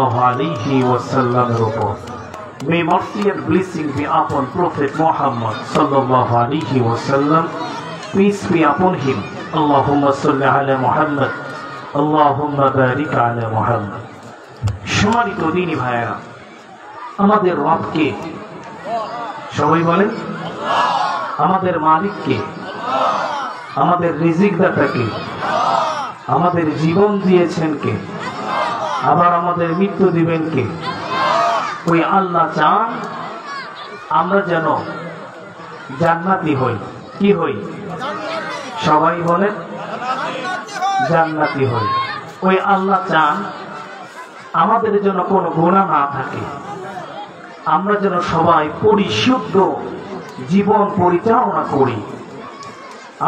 alayhi wasallam upor. May mercy and blessing be upon Prophet Muhammad sallallahu alayhi wasallam. Peace be upon him. Allahumma salli ala Muhammad. Allahumma barik ala Muhammad. সম্মানিত দিনী ভাইয়েরা, আমাদের রবকে সবাই বলেন আমাদের মালিককে, আমাদের রিজিক দাতাকে, আমাদের জীবন দিয়েছেন কে, আবার আমাদের মৃত্যু দিবেন কে? ওই আল্লাহ চান আমরা যেন জান্নাতি হই। কি হই? সবাই বলেন জান্নাতি হই। ওই আল্লাহ চান আমাদের যেন কোনো গুনাহ না থাকে, আমরা যেন সবাই পরিশুদ্ধ জীবন পরিচালনা করি,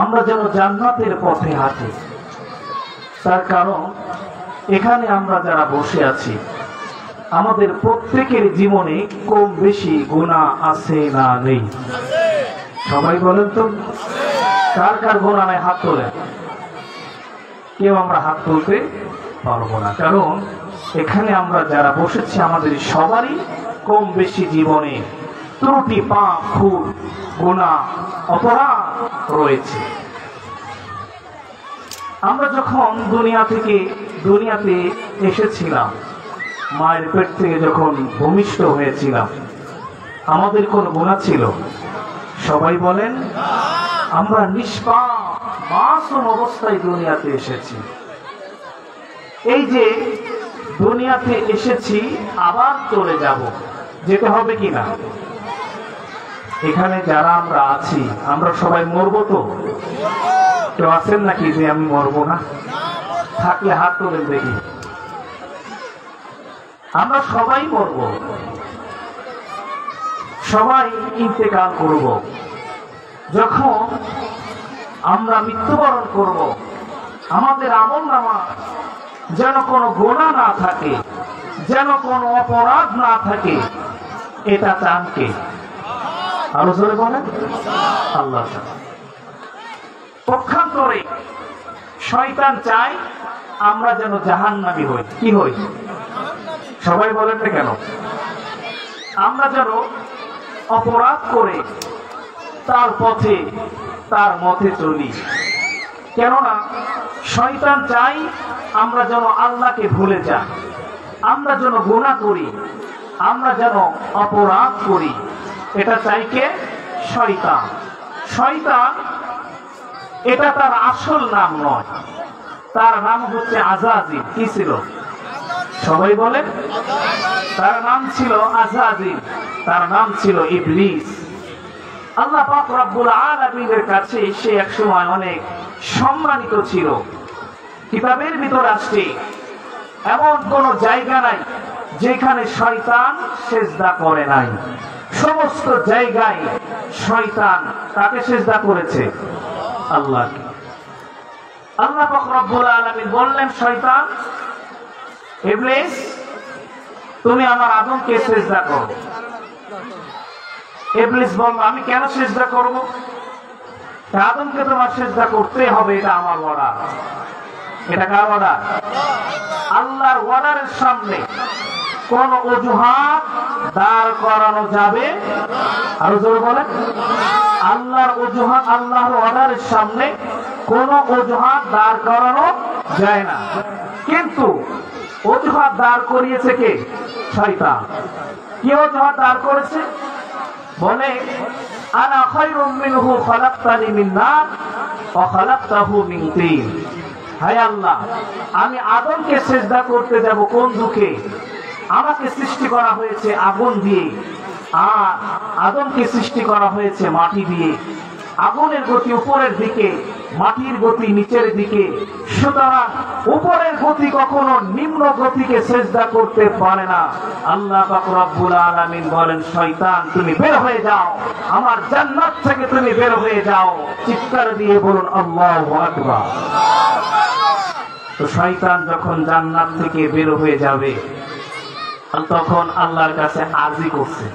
আমরা যেন জান্নাতের পথে হাঁটি। তার কারণ এখানে আমরা যারা বসে আছি আমাদের প্রত্যেকের জীবনে কম বেশি গুনাহ আছে না নেই? সবাই বলেন তো কার কার গুনাহ নাই? হাত তোলেন। কেউ আমরা হাত তুলতে পারবো না, কারণ এখানে আমরা যারা বসেছি আমাদের সবারই কম বেশি জীবনে ত্রুটি, পাপ, ভুল, গুনাহ, অপরাধ রয়েছে। আমরা যখন দুনিয়াতে এসেছিলাম, মায়ের পেট থেকে যখন ভূমিষ্ঠ হয়েছিলাম, আমাদের কোন গুনাহ ছিল? সবাই বলেন আমরা নিষ্পাপ মাসুম অবস্থায় দুনিয়াতে এসেছি। এই যে দুনিয়াতে এসেছি আবার চলে যাব, যেতে হবে কি না? এখানে যারা আমরা আছি আমরা সবাই মরবো তো? কেউ আছেন নাকি যে আমি মরবো না? থাকলে হাত তোলেন দেখি। আমরা সবাই মরবো, সবাই ইন্তেকাল করব। যখন আমরা মৃত্যুবরণ করব, আমাদের আমলনামা যেন কোনো গুনাহ না থাকে, যেন কোনো অপরাধ না থাকে, এটা চান কে? আরো জোরে বলেন আল্লাহ। পক্ষান্তরে শয়তান চায় আমরা যেন জাহান্নামী হই। কি হই? সবাই বলেন না কেন? আমরা যেন অপরাধ করে তার পথে তার মতে চলি। কেননা শয়তান চাই আমরা যেন আল্লাহকে ভুলে যাই, আমরা যেন গুনাহ করি, আমরা যেন অপরাধ করি। এটা চাই কে? শয়তান। শয়তান এটা তার আসল নাম নয়, তার নাম হচ্ছে আজাজিল। কি ছিল? সবাই বলেন তার নাম ছিল আজাজিল, তার নাম ছিল ইবলিস। আল্লাহ পাক রব্বুল আলামিনের কাছে সে এক সময় অনেক সম্মানিত ছিল। কিতাবের ভিতর আসছে এমন কোন জায়গা নাই যেখানে শয়তান সিজদা করে নাই। সমস্ত জায়গায় শয়তান কাকে সিজদা করেছে? আল্লাহকে। আল্লাহ পাক রব্বুল আলামিন বললেন শয়তান, ইবলিস তুমি আমার আদমকে সিজদা করো। ইবলিস বলল আমি কেন সিজদা করব? আদমকে তোমার সিজদা করতে হবে, এটা আমার অর্ডার। এটা কার অর্ডার? আল্লাহর অর্ডারের সামনে কোন অজুহাত দাঁড় করানো যাবে? আরো জোরে বলেন আল্লাহর অজুহাত, আল্লাহর অর্ডারের সামনে কোন অজুহাত দাঁড় করানো যায় না। কিন্তু অজুহাত দাঁড় করিয়েছে কে? শয়তান। কি অজুহাত দাঁড় করেছে? বলে আনা খায়রুম মিনহু খালাকতানি মিন নার ওয়া খালাকতাহু মিন তিন। হায় আল্লাহ, আমি আদমকে সিজদা করতে যাব কোন দুঃখে? আমাকে সৃষ্টি করা হয়েছে আগুন দিয়ে, আর আদমকে সৃষ্টি করা হয়েছে মাটি দিয়ে। আগুনের গতি উপরের দিকে, মাটির গতি নিচের দিকে। সুতরাং উপরের গতি কখনো নিম্ন গতিকে সিজদা করতে পারে না। আল্লাহ পাক রব্বুল আলামিন বলেন শয়তান তুমি বের হয়ে যাও, আমার জান্নাত থেকে তুমি বের হয়ে যাও। চিৎকার দিয়ে বলুন আল্লাহু আকবার। তো শয়তান যখন জান্নাত থেকে বের হয়ে যাবে তখন আল্লাহর কাছে আরজি করছে।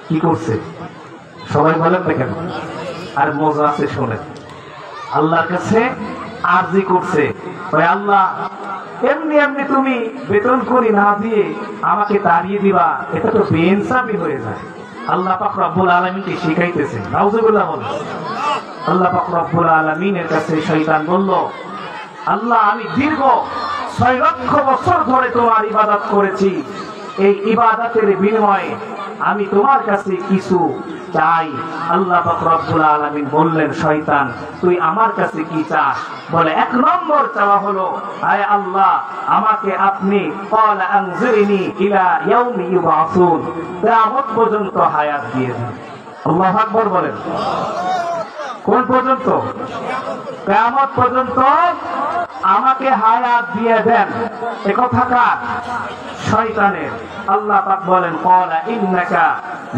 কি করছে? সবাই বলেন না কেন? আর মজা আছে শোনেন। আল্লাহর কাছে আরজি করছে, ওই আল্লাহ এমনি এমনি তুমি বেতন করি না দিয়ে আমাকে তাড়িয়ে দিবা, এটা তো বেইনসাফি হয়ে যায়। আল্লাহ পাক রব্বুল আলামিনকে শিখাইতেছে, নাউজুবিল্লাহ বল। আল্লাহ পাক রব্বুল আলামিনের কাছে শয়তান বলল, আল্লাহ আমি দীর্ঘ 6 লক্ষ বছর ধরে তোমার ইবাদত করেছি, এই ইবাদতের বিনিময়ে আমি তোমার কাছে কিছু চাই। আল্লাহ পাক রব্বুল আলামিন বললেন, শয়তান তুই আমার কাছে কি চাস? বলে 1 নম্বর চাওয়া হলো, আয় আল্লাহ আমাকে আপনি ক্বালা আনজিরনি ইলা ইয়াউমি ইউবাসুন, কিয়ামত পর্যন্ত হায়াত দিয়ে দিন। আল্লাহু আকবার বলেন। কোন পর্যন্ত? কিয়ামত পর্যন্ত আমাকে হায়াত দিয়ে দেন। এ কথা কার? শয়তানের। আল্লাহ পাক বলেন, ক্বালা ইন্নাকা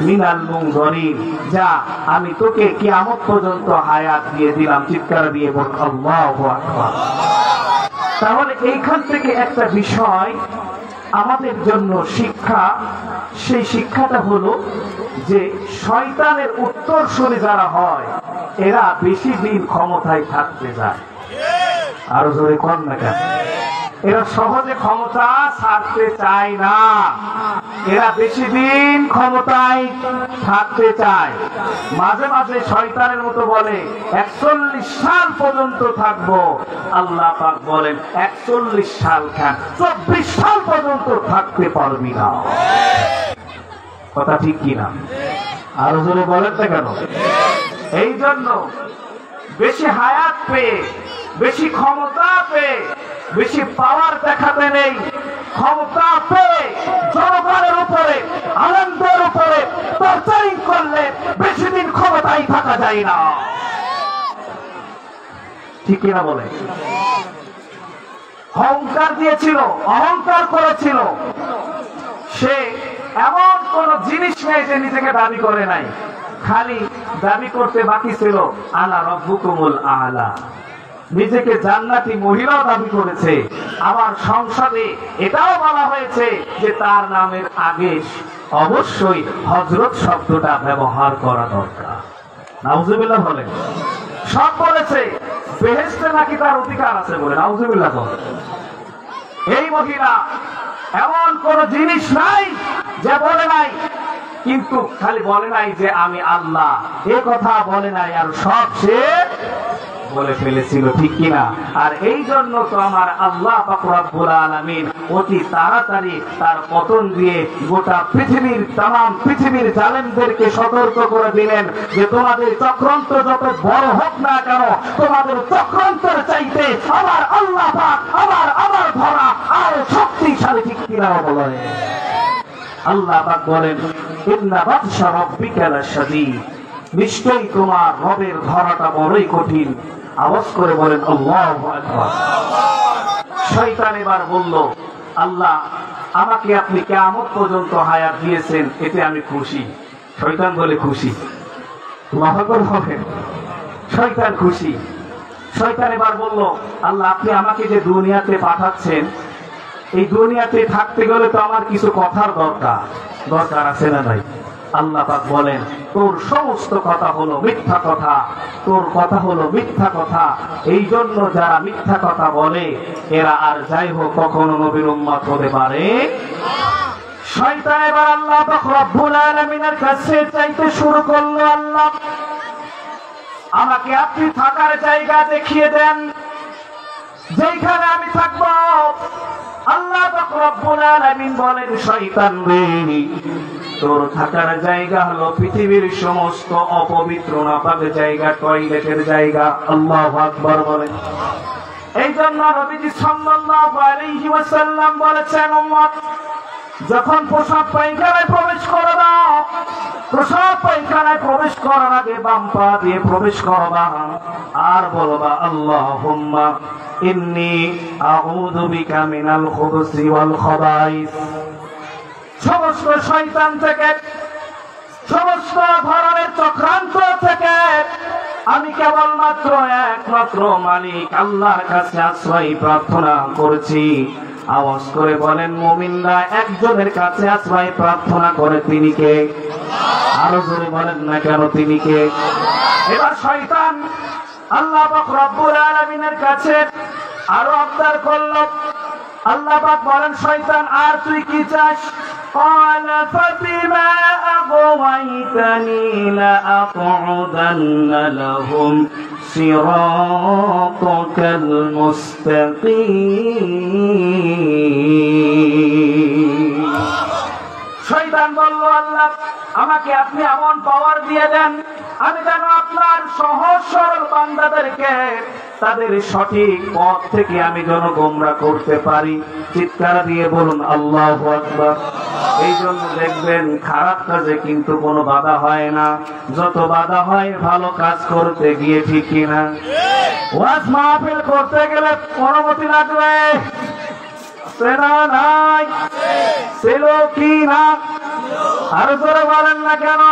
মিনাল মুনযিরিন, যা আমি তোকে কিয়ামত পর্যন্ত হায়াত দিয়ে দিলাম। চিৎকার দিয়ে বল আল্লাহু আকবার। তাহলে এইখান থেকে একটা বিষয় আমাদের জন্য শিক্ষা, সেই শিক্ষাটা হলো যে শয়তানের উত্তরসূরি যারা হয় এরা বেশি দিন ক্ষমতায় থাকতে যায়। আরো জোরে কোন না কেন? এরা সহজে ক্ষমতা ছাড়তে চায় না, এরা বেশি দিন ক্ষমতায় থাকতে চায়। মাঝে মাঝে শয়তানের মতো বলে 41 সাল পর্যন্ত থাকবো। আল্লাহ পাক বলেন 41 সাল কেন, 24 সাল পর্যন্ত থাকতে পারবি না। কথা ঠিক কিনা? আরো জোরে বলেন না কেন? এই জন্য বেশি হায়াত পেয়ে, বেশি ক্ষমতা পেয়ে, বেশি পাওয়ার দেখাতে নেই। ক্ষমতা পেয়ে জনগণের উপরে, আনন্দের উপরে টর্চারিং করলে বেশি দিন ক্ষমতায় থাকা যায় না। ঠিক কিনা বলে? অহংকার দিয়েছিল, অহংকার করেছিল, সে এমন কোন জিনিস নেই যে নিজেকে দাবি করে নাই, খালি দাবি করতে বাকি ছিল আনা রব্বুকুমুল আলা। নিজেকে জান্নাতি মহিলাও দাবি করেছে। আবার সংসদে এটাও বলা হয়েছে যে তার নামের আগে অবশ্যই হযরত শব্দটা ব্যবহার করা দরকার। নাউজুবিল্লাহ বলেন। সব বলেছে, বেহেশতে নাকি তার অধিকার আছে বলে। নাউজুবিল্লাহ বলেন। এই মহিলা এমন কোন জিনিস নাই যে বলে নাই, কিন্তু খালি বলে নাই যে আমি আল্লাহ, এ কথা বলে নাই, আর সব সে বলে ফেলেছিল। ঠিক কিনা? আর এই জন্য তো আমার আল্লাহ পাক রব্বুল আলামিন অতি তাড়াতাড়ি তার পতন দিয়ে গোটা পৃথিবীর, তাম পৃথিবীর জালেমদেরকে সতর্ক করে দিলেন যে তোমাদের চক্রান্ত যত বড় হোক না কেন, তোমাদের চক্রান্তের চাইতে আমার আল্লাহ পাক, আমার ধরা আরো শক্তিশালী। ঠিক কিনা বলে? আল্লাহ পাক বলেন, ইন্না বাতশা রাব্বিকা লাশাদীদ, নিশ্চয়ই তোমার রবের ধরাটা বড়ই কঠিন। আওয়াজ করে বলেন আল্লাহু আকবার। শয়তান এবার বলল, আল্লাহ আমাকে আপনি কিয়ামত পর্যন্ত হায়াত দিয়েছেন, এতে আমি খুশি। শয়তান বলে খুশি? আল্লাহু আকবার বলেন। শয়তান খুশি। শয়তান এবার বলল, আল্লাহ আপনি আমাকে যে দুনিয়াতে পাঠাচ্ছেন, এই দুনিয়াতে থাকতে গেলে তো আমার কিছু কথার দরকার আছে না নাই? আল্লাহ পাক বলেন, তোর সমস্ত কথা হলো মিথ্যা কথা, তোর কথা হলো মিথ্যা কথা। এই জন্য যারা মিথ্যা কথা বলে এরা আর যাই হোক কখনো নবীর উম্মত হতে পারে। শয়তান এবার আল্লাহ পাক রব্বুল আলামিনের কাছে চাইতে শুরু করলো, আল্লাহ আমাকে আপনি থাকার জায়গা দেখিয়ে দেন, যেখানে আমি থাকবো। আল্লাহ পাক রব্বুল আলামিন বলেন, শয়তান রে, তোর থাকার জায়গা হলো পৃথিবীর সমস্ত অপবিত্র নাপাক জায়গা, টয়লেটের জায়গা। আল্লাহু আকবার বলেন। এই জন্য নবীজি সাল্লাল্লাহু আলাইহি ওয়াসাল্লাম বলেছেন, উম্মত যখন প্রসাব পায়খানায় প্রবেশ করবা, প্রসাব পায়খানায় প্রবেশ করার আগে বাম পা দিয়ে প্রবেশ করবা আর বলবা, আল্লাহুম্মা ইন্নী আউযু বিকা মিনাল খুবুসি ওয়াল খাবাইস। সমস্ত শয়তান থেকে, সমস্ত ধরনের চক্রান্ত থেকে আমি কেবলমাত্র একমাত্র মালিক আল্লাহর কাছে আশ্রয় প্রার্থনা করছি। আওয়াজ করে বলেন, মুমিনরা একজনের কাছে আশ্রয় প্রার্থনা করে, তিনি কে? আরো জোরে বলেন না কেন, তিনি কে? এবার শয়তান আল্লাহ পাক রব্বুল আলামিনের কাছে আরো আবদার করল। আল্লাহ পাক বলেন, শয়তান আর তুই কি চাস? قال فبما أغويتني لأقعدن لهم صراطك المستقيم। শয়তান বলল, আল্লাহ আমাকে আপনি এমন পাওয়ার দিয়ে দেন, আমি যেন আপনার সহজ সরল বান্দাদেরকে তাদের সঠিক পথ থেকে আমি যেন গোমরাহ করতে পারি। চিৎকার দিয়ে বলুন আল্লাহু আকবার। এই জন্য দেখবেন খারাপ কাজে কিন্তু কোনো বাধা হয় না, যত বাধা হয় ভালো কাজ করতে গিয়ে, ঠিক কিনা? ওয়াজ মাহফিল করতে গেলে অনুমতি লাগবে, সেনা নাই ছিল কি না? আর জোরে বলেন না কেন?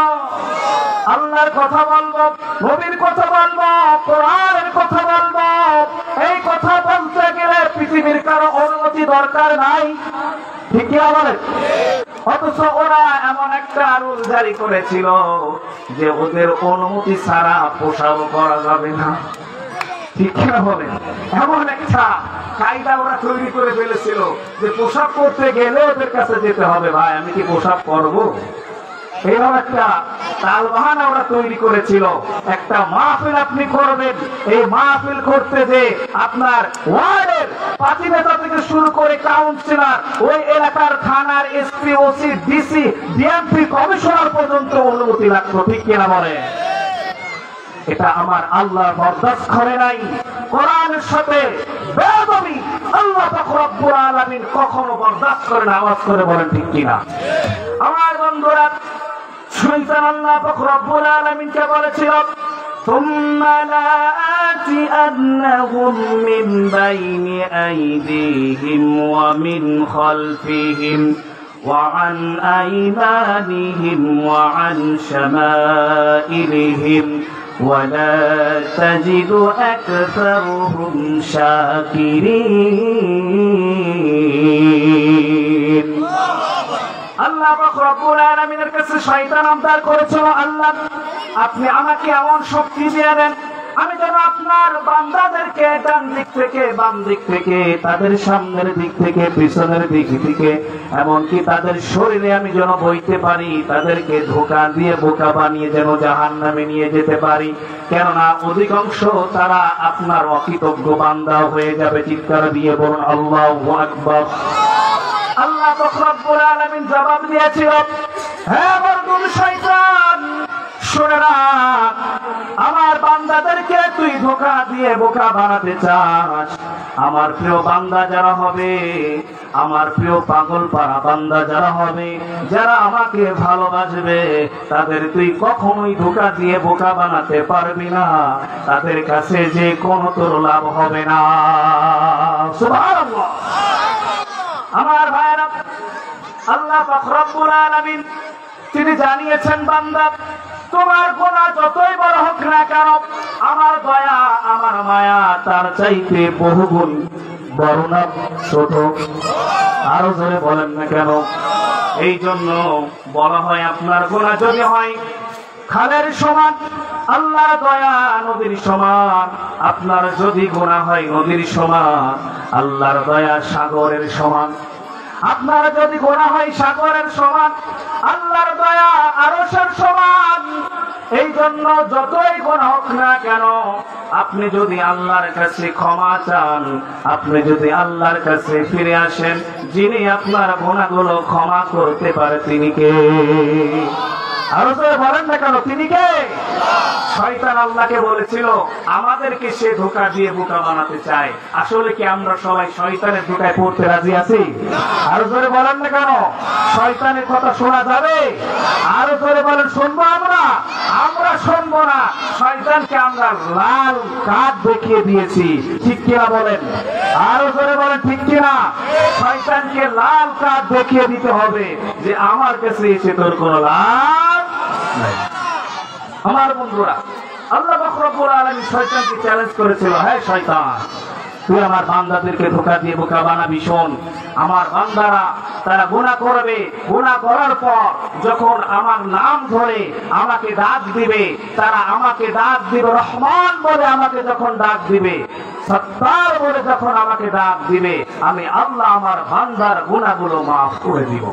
আল্লাহর কথা বলবো, নবীর কথা বলবো, কোরআনের কথা বলবো, এই কথা বলতে গেলে পৃথিবীর কারো অনুমতি দরকার নাই, ঠিক কি বলেন? অথচ ওরা এমন একটা রুল জারি করেছিল যে ওদের অনুমতি ছাড়া পোশাক করা যাবে না, ঠিক কিনা বলেন? এমন একটা কায়দা ওরা তৈরি করে ফেলেছিল যে পোশাক করতে গেলে ওদের কাছে যেতে হবে, ভাই আমি কি পোশাক করবো? এইভাবে একটা তাল বাহানা ওরা তৈরি করেছিল। একটা মাহফিল আপনি করবেন, এই মাহফিল করতে যে আপনার ওয়ার্ডের পার্টি নেতা থেকে শুরু করে কাউন্সিলর, ওই এলাকার থানার SP, OC, DC, DMP, commissioner পর্যন্ত অনুমতি লাগতো, ঠিক কিনা বলে? এটা আমার আল্লাহ বরদাস্ত করে নাই। কোরআনের সাথে বেয়াদবি আল্লাহ পাক রব্বুল আলামিন কখনো বরদাস্ত করে না। আওয়াজ করে বলেন ঠিক কিনা? আমার বন্ধুরা, শয়তান আল্লাহ পাক রব্বুল আলামিনকে বলেছিল, সুম্মা লাআতিআন্নাহুম মিন বাইনি আইদিহিম ওয়া মিন খালফিহিম ওয়া আন আইমানিহিম ওয়া আন শামাইলিহিম ওয়ালা তাজিদু আকসারহুম শাকিরিন। আল্লাহ পাক রব্বুল আলামিনের কাছে শয়তান আবদার করেছিল, আল্লাহ আপনি আমাকে এমন শক্তি দিয়ে দেন, আমি যেন আপনার বান্দাদেরকে ডান দিক থেকে বাম দিক থেকে, তাদের সামনের দিক থেকে পিছনের দিক থেকে, এমনকি তাদের শরীরে আমি যেন বইতে পারি, তাদেরকে ধোঁকা দিয়ে বোকা বানিয়ে যেন জাহান্নামে নিয়ে যেতে পারি। কেননা অধিকাংশ তারা আপনার অকৃতজ্ঞ বান্দা হয়ে যাবে। চিৎকার দিয়ে বলুন আল্লাহু আকবার। আল্লাহ পাক রব্বুল আলামিন জবাব দিয়েছিল, হে মরদুল শয়তান, শুনে রাখ, আমার বান্দাদেরকে তুই ধোঁকা দিয়ে বোকা বানাতে চাস। আমার প্রিয় বান্দা যারা হবে, আমার প্রিয় পাগল পাড়া বান্দা যারা হবে, যারা আমাকে ভালোবাসবে, তাদের তুই কখনোই ধোঁকা দিয়ে বোকা বানাতে পারবি না। তাদের কাছে যে কোনো তোর লাভ হবে না। সুবহানাল্লাহ। আমার ভাইরা, আল্লাহ পাক রব্বুল আলামিন তিনি জানিয়েছেন, বান্দা তোমার গুনাহ যতই বড় হোক না কেন, আমার দয়া আমার মায়া তার চাইতে বহুগুণ বড় না ছোট? আরো জোরে বলেন না কেন? এই জন্য বলা হয়, আপনার গুনাহ যদি হয় খালের সমান, আল্লাহর দয়া নদীর সমান। আপনার যদি গুনাহ হয় নদীর সমান, আল্লাহর দয়া সাগরের সমান। আপনার যদি গুনাহ হয় সাগরের সমান, আল্লাহর দয়া আরশের সমান। এই জন্য যতই গুনাহ হোক না কেন, আপনি যদি আল্লাহর কাছে ক্ষমা চান, আপনি যদি আল্লাহর কাছে ফিরে আসেন, যিনি আপনার গুনাহগুলো ক্ষমা করতে পারে তিনি কে? আরো তো বলেন না কেন, তিনি কে? শয়তান আল্লাহকে বলেছিল আমাদেরকে সে ধোঁকা দিয়ে বোকা বানাতে চায়। আসলে কি আমরা সবাই শয়তানের ধোঁকায় পড়তে রাজি আছি? আরো জোরে বলেন না কেন? শয়তানের কথা শোনা যাবে? আরো জোরে বলেন, শুনবো আমরা? আমরা শুনবো না। শয়তানকে আমরা লাল কার্ড দেখিয়ে দিয়েছি, ঠিক কিনা বলেন? আরো জোরে বলেন, ঠিক কিনা? শয়তানকে লাল কার্ড দেখিয়ে দিতে হবে যে আমার কাছে এসে তোর কোনো লাভ নাই। আমার বন্ধুরা, আল্লাহ পাক রব্বুল আলামিন শয়তানকে চ্যালেঞ্জ করেছিল, হে শয়তান, তুই আমার বান্দাদেরকে ধোঁকা দিয়ে বোকা বানাবি। শোন, আমার বান্দারা তারা গুনাহ করবে, গুনাহ করার পর যখন আমার নাম ধরে আমাকে ডাক দিবে, তারা আমাকে ডাক দিবে রহমান বলে, আমাকে যখন ডাক দিবে, সত্তার বলে যখন আমাকে ডাক দিবে, আমি আল্লাহ আমার বান্দার গুনাহগুলো মাফ করে দিব।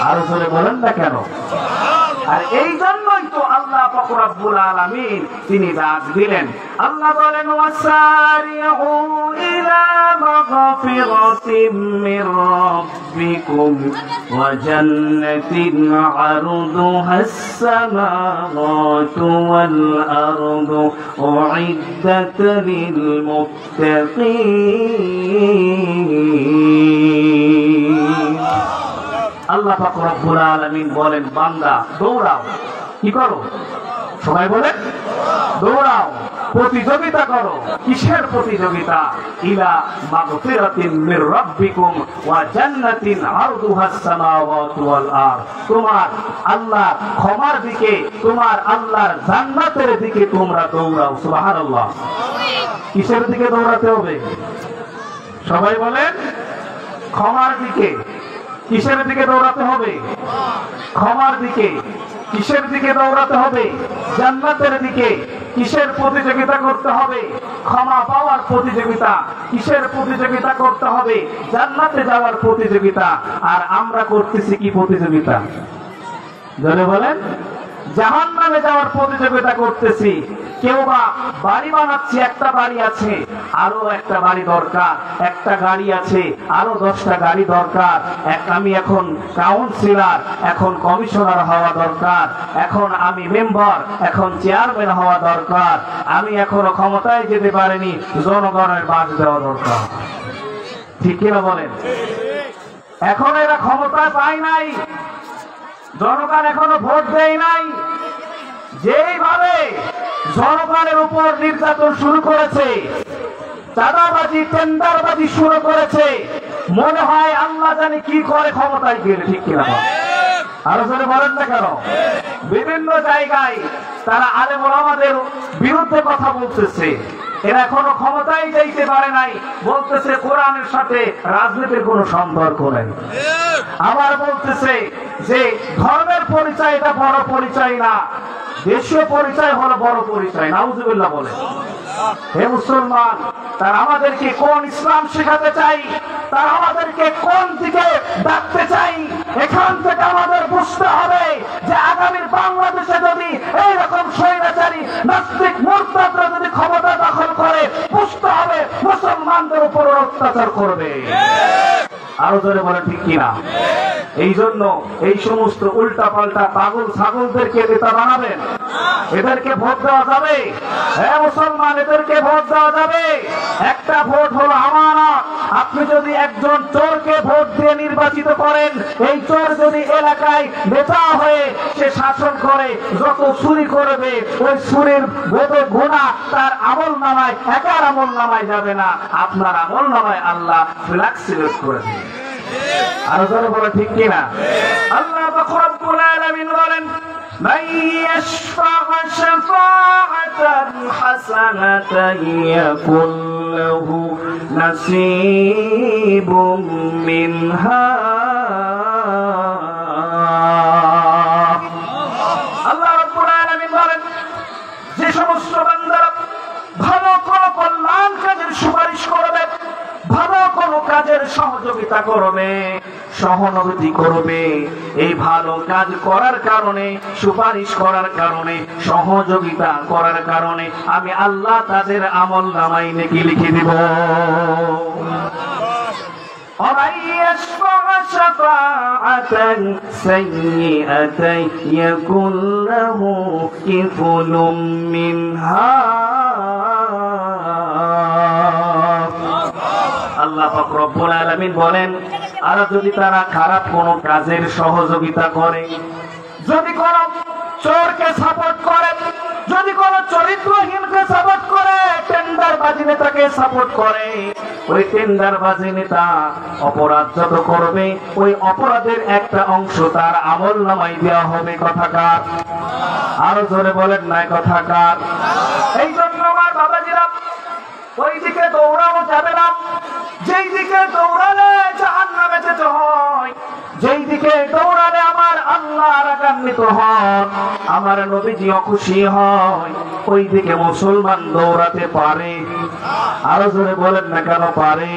আর জোরে বলেন না কেন? আর এই জন্যই তো আল্লাহ পাক রব্বুল আলামিন তিনি ডাক দিলেন। আল্লাহ বলেন ওয়াসারিউ ইলা মাগফিরাতিম মির রাব্বিকুম ওয়া জান্নাতিন আরদুহাস সামাওয়াতু ওয়াল আরদু উইদ্দাত লিল মুত্তাকিন। আল্লাহ পাক রব্বুল আলামিন বলেন, বান্দা দৌড়াও। কি করো? সবাই বলেন দৌড়াও, প্রতিযোগিতা করো। কিসের প্রতিযোগিতা? ইলা মাগফিরাতিন মির রাব্বিকুম ওয়া জান্নাতিন আরদুহাস সামাওয়াতু ওয়াল আরদ। তোমার আল্লাহর ক্ষমার দিকে, তোমার আল্লাহর জান্নাতের দিকে তোমরা দৌড়াও। সুবহানাল্লাহ। কিসের দিকে দৌড়াতে হবে? সবাই বলেন ক্ষমার দিকে। কিসের দিকে দৌড়াতে হবে? ক্ষমার দিকে। কিসের দিকে দৌড়াতে হবে? জান্নাতের দিকে। কিসের প্রতিযোগিতা করতে হবে? ক্ষমা পাওয়ার প্রতিযোগিতা। কিসের প্রতিযোগিতা করতে হবে? জান্নাতে যাওয়ার প্রতিযোগিতা। আর আমরা করতেছি কি প্রতিযোগিতা? জোরে বলেন। জাহান্নামে যাওয়ার প্রতিযোগিতা করতেছি। কেউ বা বাড়ি বানাচ্ছে, একটা বাড়ি আছে, আরো একটা বাড়ি দরকার, একটা গাড়ি আছে, আরো 10টা গাড়ি দরকার। আমি এখন কাউন্সিলর, এখন কমিশনার হওয়া দরকার, এখন আমি মেম্বার, এখন চেয়ারম্যান হওয়া দরকার, আমি এখনো ক্ষমতায় যেতে পারিনি, জনগণের বাস দেওয়া দরকার। ঠিক কিনা বলেন? এখন এরা ক্ষমতায় পায় নাই, জনগণ এখনো ভোট দেয় নাই। যেইভাবে জনগণের উপর নির্যাতন শুরু করেছে, চাঁদাবাজি, টেন্ডারবাজি শুরু করেছে, মনে হয় আল্লাহ জানি কি করে ক্ষমতায় গেলে। ঠিক কিনা? আলোচনা বলেন না কেন? বিভিন্ন জায়গায় তারা আলেম ওলামাদের বিরুদ্ধে কথা বলতেছে। এরা এখনো ক্ষমতায় যাইতে পারে নাই, বলতেছে কোরআনের সাথে রাজনীতির কোনো সম্পর্ক নেই। আবার বলতেছে যে ধর্মের পরিচয় এটা বড় পরিচয় না, দেশীয় পরিচয় হলো বড় পরিচয়। নাউজুবিল্লাহ বলে। হে মুসলমান, তারা আমাদেরকে কোন ইসলাম শেখাতে চাই, তারা আমাদেরকে কোন দিকে ডাকতে চাই, এখান থেকে আমাদের বুঝতে হবে যে আগামীর বাংলাদেশে যদি এইরকম স্বৈরাচারী নাস্তিক মুরতাদরা যদি ক্ষমতা দখল করে, বুঝতে হবে মুসলমানদের উপর অত্যাচার করবে। আরো জোরে বলে ঠিক কিনা? এই জন্য এই সমস্ত উল্টা পাল্টা পাগল ছাগলদেরকে নেতা বানাবেন? এদেরকে ভোট দেওয়া যাবে? হ্যাঁ মুসলমান, এদেরকে ভোট দেওয়া যাবে। একটা ভোট হলো আমানত। আপনি যদি একজন চোরকে ভোট দিয়ে নির্বাচিত করেন, এই চোর যদি এলাকায় নেতা হয়ে সে শাসন করে, যত চুরি করবে ওই চুরির বোধে গুনাহ তার আমল নামায়, একার আমল নামায় যাবে না, আপনার আমল নামায় আল্লাহ ফ্ল্যাক্সিলেট করে দেবে। আরো জোরে বলে ঠিক কিনা? আল্লাহ পাক রব্বুল আলামিন বলেন, মান ইয়াশফা' শাফা'আতান হাসানাতান ইয়াকুল লাহু নাসীবুম মিনহা। আল্লাহ রব্বুল আলামিন বলেন, যে সমস্ত বান্দারা ভালো কোনো কল্যাণ কাজের সুপারিশ করবে, ভালো কোনো কাজের সহযোগিতা করবে, সহানুভূতি করবে, এই ভালো কাজ করার কারণে, সুপারিশ করার কারণে, সহযোগিতা করার কারণে আমি আল্লাহ তাদের আমল নামায় নেকি লিখে দিব। ومن يشفع شفاعة سيئة يكن له كفل منها। আল্লাহ পাক রব্বুল আলামিন বলেন, আর যদি তারা খারাপ কোনো কাজের সহযোগিতা করে, যদি কোন চোরকে সাপোর্ট করে, যদি কোন চরিত্রহীনকে সাপোর্ট করে, টেন্ডারবাজি নেতাকে সাপোর্ট করে, ওই টেন্ডারবাজি নেতা অপরাধ যত করবে ওই অপরাধের একটা অংশ তার আমল নামায় দেওয়া হবে। কথাকার? আরো জোরে বলেন না কথাকার? এই জন্য আমার বাবাজিরা ওই দিকে দৌড়ানো যাবে না, যেই দিকে দৌড়ালে জাহান্নামে যেতে হয়, যেই দিকে দৌড়ালে আমার আল্লাহ রাগান্বিত হন, আমার নবীজি অখুশি হয়, ওই দিকে মুসলমান দৌড়াতে পারে? আরো জোরে বলেন না কেন পারে?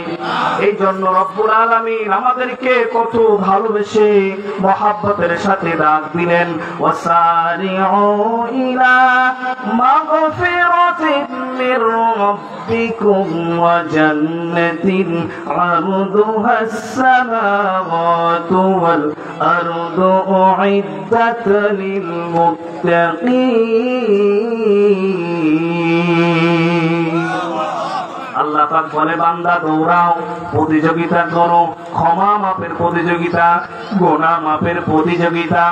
এই জন্য রব্বুল আলামিন আমাদেরকে কত ভালোবেসে মহাব্বতের সাথে ডাক দিলেন, ওয়াসারিউ ইলা মাগফিরাতিন মির রাব্বিকুম ওয়া জান্নাতিন আরদুহাস সামাওয়াতু ওয়াল আরদু উইদ্দাত লিল মুত্তাকিন। আল্লাহ পাক বলে, বান্দা দৌড়াও, প্রতিযোগিতা করো, ক্ষমা মাপের প্রতিযোগিতা, গুনাহ মাপের প্রতিযোগিতা।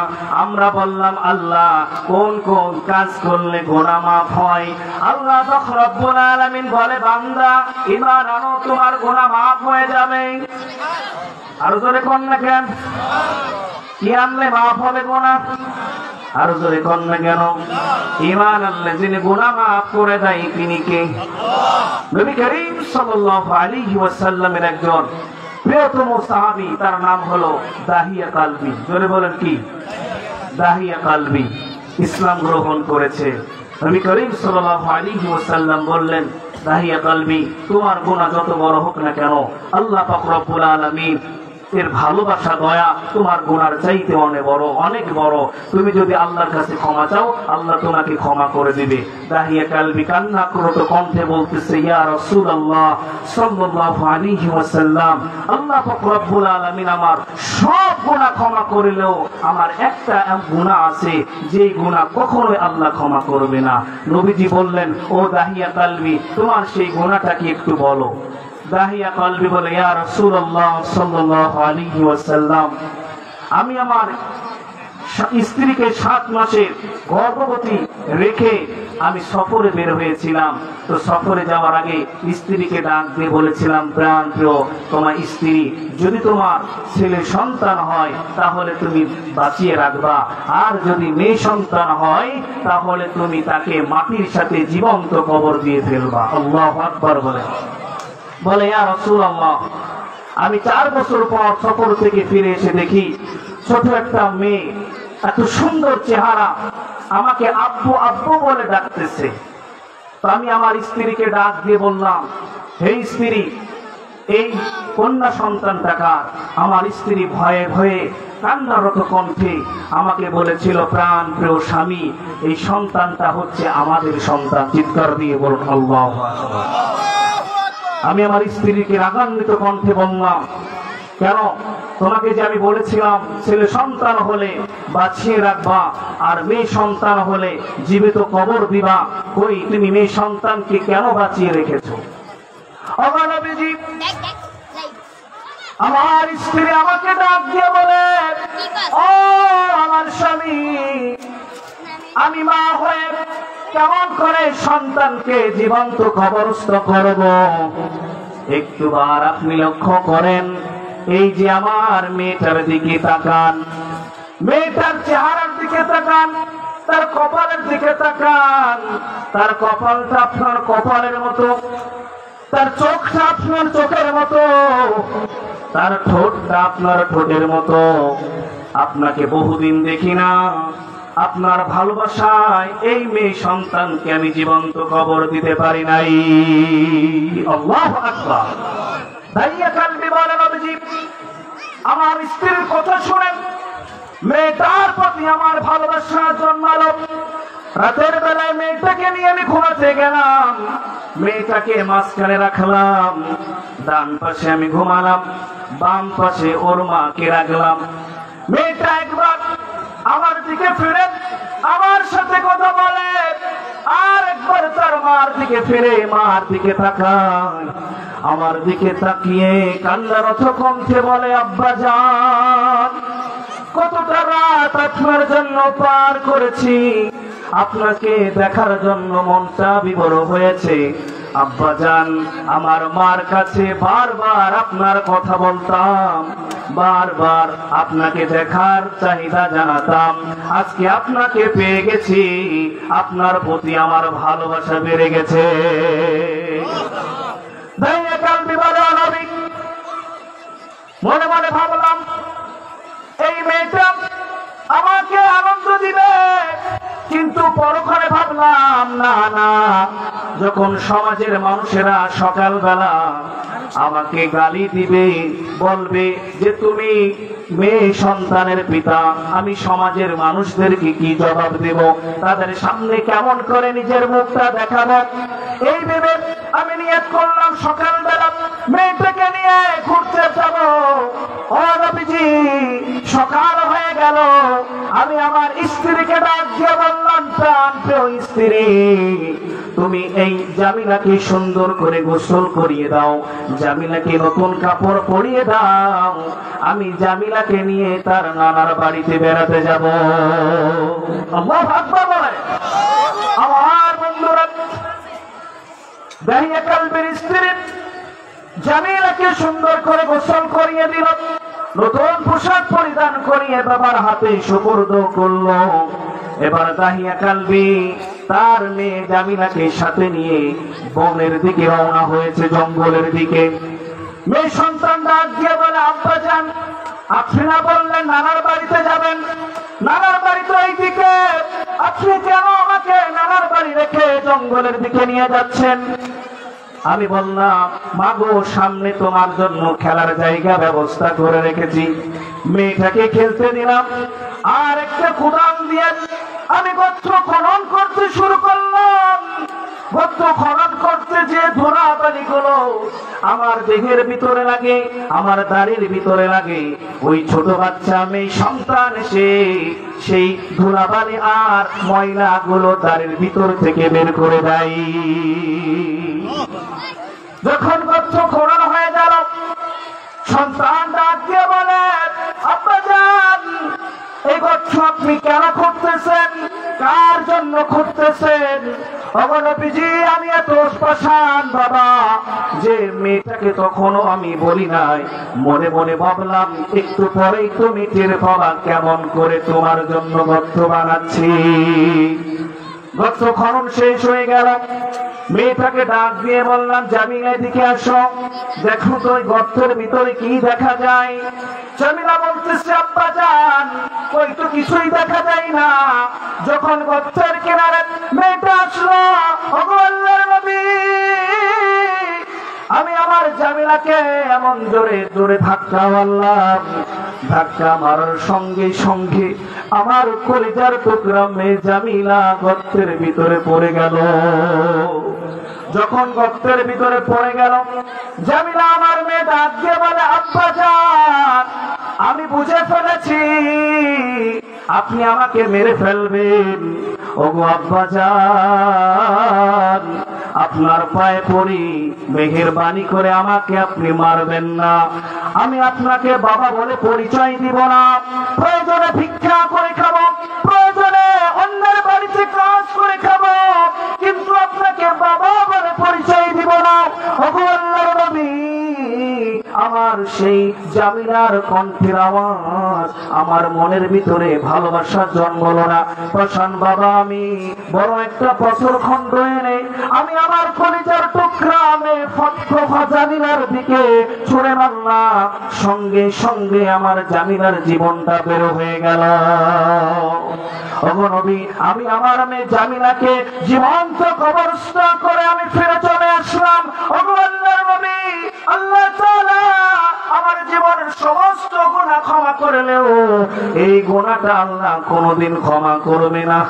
আমরা বললাম আল্লাহ কোন কোন কাজ করলে গুনাহ মাফ হয়? আল্লাহ পাক রব্বুল আলামিন বলে, বান্দা ঈমান আনো, তোমার গুনাহ মাফ হয়ে যাবে। আর জোরে কোন না কেন? কি আনলে মাফ হবে গুনাহ? আর জোরে কোন না কেন? ঈমান আনলে যিনি গুনাহ মাফ করে দেয় তিনি কে? নবী করিম সাল্লাল্লাহু আলাইহি ওয়াসাল্লামের একজন প্রিয়তম সাহাবী, তার নাম হলো দাহিয়া কালবি। জোরে বলেন কি? দাহিয়া কালবি ইসলাম গ্রহণ করেছে। নবী করিম সাল্লাল্লাহু আলাইহি ওয়াসাল্লাম বললেন, দাহিয়া কালবি, তোমার গুনাহ যত বড় হোক না কেন, আল্লাহ পাক রব্বুল আলামিন এর ভালোবাসা দয়া তোমার গুনার চাইতে অনেক বড়, অনেক বড়। তুমি যদি আল্লাহর কাছে ক্ষমা চাও, আল্লাহ তোমাকে ক্ষমা করে দিবে। দাহিয়া কালবি কান্নাক্রত কণ্ঠে বলতেছে, ইয়া রাসূলুল্লাহ সাল্লাল্লাহু আলাইহি ওয়াসাল্লাম, আল্লাহ পাক রব্বুল আলামিন আমার সব গুনাহ ক্ষমা করলেও আমার একটা গুনাহ আছে, যেই গুনাহ কখনোই আল্লাহ ক্ষমা করবে না। নবীজি বললেন, ও দাহিয়া কালবি, তোমার সেই গুনাহটা কি একটু বলো। দাহিয়া কালবি বলে, ইয়া রাসূলুল্লাহ সাল্লাল্লাহু আলাইহি ওয়াসাল্লাম, আমি আমার স্ত্রীকে 7 মাসের গর্ভবতী রেখে আমি সফরে বের হয়েছিলাম। তো সফরে যাওয়ার আগে স্ত্রীকে ডাক দিয়ে বলেছিলাম, প্রাণ প্রিয়, তোমার স্ত্রী যদি তোমার ছেলে সন্তান হয় তাহলে তুমি বাঁচিয়ে রাখবা, আর যদি মেয়ে সন্তান হয় তাহলে তুমি তাকে মাটির সাথে জীবন্ত কবর দিয়ে ফেলবা। আল্লাহু আকবার বলে। বলে, ইয়া রাসূলুল্লাহ, আমি 4 বছর পর সফর থেকে ফিরে এসে দেখি ছোট একটা মেয়ে, এত সুন্দর চেহারা, আমাকে আব্বু আব্বু বলে ডাকতেছে। তো আমি আমার স্ত্রীকে ডাক দিয়ে বললাম, হে স্ত্রী, এই কন্যা সন্তানটা কার? আমার স্ত্রী ভয়ে ভয়ে কান্নারত কণ্ঠে আমাকে বলেছিল, প্রাণ প্রিয় স্বামী, এই সন্তানটা হচ্ছে আমাদের সন্তান। চিৎকার দিয়ে বলুন আল্লাহু আকবার। আমি আমার স্ত্রীকে রাগান্বিত কণ্ঠে বললাম, কেন? তোমাকে যে আমি বলেছিলাম ছেলে সন্তান হলে বাঁচিয়ে রাখবা আর মেয়ে সন্তান হলে জীবিত কবর দিবা, কই তুমি মেয়ে সন্তানকে কেন বাঁচিয়ে রেখেছো? আমার স্ত্রী আমাকে ডাক দিয়ে বলে, ও আমার স্বামী, আমি মা হয়ে কেমন করে সন্তানকে জীবন্ত কবরস্থ করব? একটুবার আপনি লক্ষ্য করেন, এই যে আমার মেয়েটার দিকে তাকান, মেয়েটার চেহারার দিকে তাকান, তার কপালের দিকে তাকান। তার কপালটা আপনার কপালের মতো, তার চোখটা আপনার চোখের মতো, তার ঠোঁটটা আপনার ঠোঁটের মতো। আপনাকে বহুদিন দেখি না, আপনার ভালোবাসায় এই মেয়ে সন্তানকে আমি জীবন্ত কবর দিতে পারি নাই। আল্লাহু আকবার। দাহিয়া কালবি বলেন, নবীজি, আমার স্ত্রীর কথা শুনেন, মেয়েটার প্রতি আমার ভালোবাসা জন্মালো। রাতের বেলায় মেয়েটাকে নিয়ে আমি ঘুমাতে গেলাম, মেয়েটাকে মাঝখানে রাখলাম, ডান পাশে আমি ঘুমালাম, বাম পাশে ওর মাকে রাখলাম। মেয়েটা একবার আমার দিকে ফিরে আমার সাথে কথা বলে, আর একবার তার মার দিকে ফিরে মার দিকে তাকায়। আমার দিকে তাকিয়ে কান্নারত কণ্ঠে বলে, আব্বা জান, কতটা রাত আপনার জন্য পার করেছি, আপনাকে দেখার জন্য মনটা বিভোর হয়েছে। আব্বা জান, আমার মার কাছে বারবার আপনার কথা বলতাম, বারবার আপনাকে দেখার চাহিদা জানাতাম। আজকে আপনাকে পেয়ে গেছি, আপনার প্রতি আমার ভালোবাসা বেড়ে গেছে। মনে মনে ভাবলাম এই মেয়েটা আমাকে আনন্দ দিবে, কিন্তু পরক্ষণে ভাবলাম না না, যখন সমাজের মানুষেরা সকালবেলা আমাকে গালি দিবে, বলবে যে তুমি মেয়ে সন্তানের পিতা, আমি সমাজের মানুষদেরকে কি জবাব দেব, তাদের সামনে কেমন করে নিজের মুখটা দেখাবো, এই ভেবে আমি নিয়ত করলাম সকালবেলা মেয়েটাকে নিয়ে ঘুরতে যাব। ও নবীজি, সকাল হয়ে গেল, আমি আমার স্ত্রীকে ডাক দিয়ে বললাম, প্রাণপ্রিয় স্ত্রী, তুমি এই জামিলাকে সুন্দর করে গোসল করিয়ে দাও, জামিলাকে নতুন কাপড় পরিয়ে দাও, আমি জামিলাকে নিয়ে তার নানার বাড়িতে বেড়াতে যাব। আল্লাহু আকবার বলে। আমার বন্ধুরা, দাহিয়া কালবের স্ত্রী জামিলাকে সুন্দর করে গোসল করিয়ে দিল, নতুন পোশাক পরিধান করিয়ে বাবার হাতে সুপর্দ করলো। এবার দাহিয়া কালবি তার মেয়ে জামিলাকে সাথে নিয়ে বনের দিকে রওনা হয়েছে, জঙ্গলের দিকে। মেয়ে সন্তান ডাক দিয়ে বলে, আব্বা যান, আপনি না বললেন নানার বাড়িতে যাবেন, নানার বাড়ি তো এই দিকে, আপনি কেন আমাকে নানার বাড়ি রেখে জঙ্গলের দিকে নিয়ে যাচ্ছেন? আমি বললাম, মাগো, সামনে তোমার জন্য খেলার জায়গা ব্যবস্থা করে রেখেছি, মেয়েটাকে খেলতে দিলাম, আর একটা কোদাল দিয়ে আমি গর্ত খনন করতে শুরু করলাম। গর্ত খনন করতে যে ধুলাবালি গুলো আমার দেহের ভিতরে লাগে, আমার দাড়ির ভিতরে লাগে, ওই ছোট বাচ্চা মেয়ে সন্তান এসে সেই ধুলাবালি আর ময়লা গুলো দাড়ির ভিতর থেকে বের করে দেয়। যখন গর্ত খনন হয়ে গেল, সন্তান ডাক দিয়ে বলে, আব্বা যান, এই গর্ত আপনি কেন খুঁড়তেছেন, কার জন্য খুঁড়তেছেন? ওগো নবীজি, আমি এত পাষাণ বাবা যে মেয়েটাকে তখনও আমি বলি নাই, মনে মনে ভাবলাম একটু পরেই তুমি টের পাবা কেমন করে তোমার জন্য গর্ত বানাচ্ছি। গর্ত খনন শেষ হয়ে গেল, মেয়েটাকে ডাক দিয়ে বললাম, জামিলা দিকে আসো, দেখো তো ওই গর্তের ভিতরে কি দেখা যায়। জামিলা বলতেছে, আব্বা যান, ওই তো কিছুই দেখা যায় না। যখন গর্তের কিনারে মেয়েটা আসলো, ওগো আল্লাহর নবী, আমি আমার জামিলাকে এমন জোরে জোরে ধাক্কা মারলাম, ধাক্কা মারার সঙ্গে সঙ্গে আমার কলিজার টুকরা মেয়ে জামিলা গর্তের ভিতরে পড়ে গেল। যখন গর্তের ভিতরে পড়ে গেল, জামিলা আমার মেয়ে ডাক দিয়ে বলে, আব্বা যান, আমি বুঝে ফেলেছি আপনি আমাকে মেরে ফেলবেন। ওগো আব্বা যান, আপনার পায়ে পড়ি, মেহেরবানি করে আমাকে আপনি মারবেন না, আমি আপনাকে বাবা বলে পরিচয় দিব না, প্রয়োজনে ভিক্ষা করে খাবো, প্রয়োজনে অন্যের বাড়িতে কাজ করে খাবো, কিন্তু আপনাকে বাবা বলে পরিচয় দিব না। ওগো আল্লাহর নবী, আমার সেই জামিলার কণ্ঠের আওয়াজ আমার মনের ভিতরে ভালোবাসার জন্মলো না। প্রশান বাবা, আমি বড় একটা পাথর খণ্ড এনে আমি আমার কলিজার টুকরা মেয়ে ফতফা জামিলার দিকে ছুঁড়ে মারলাম, সঙ্গে সঙ্গে আমার জামিলার জীবনটা বের হয়ে গেল। ওগো নবী, আমি আমার মেয়ে জামিলাকে জীবন্ত কবরস্থ করে আমি ফিরে চলে আসলাম। ওগো আল্লাহর নবী, আল্লাহ তাআলা আমার জীবনের সমস্ত গুনাহ ক্ষমা করলেও এই গুনাহটা আল্লাহ কোনোদিন ক্ষমা করবে না।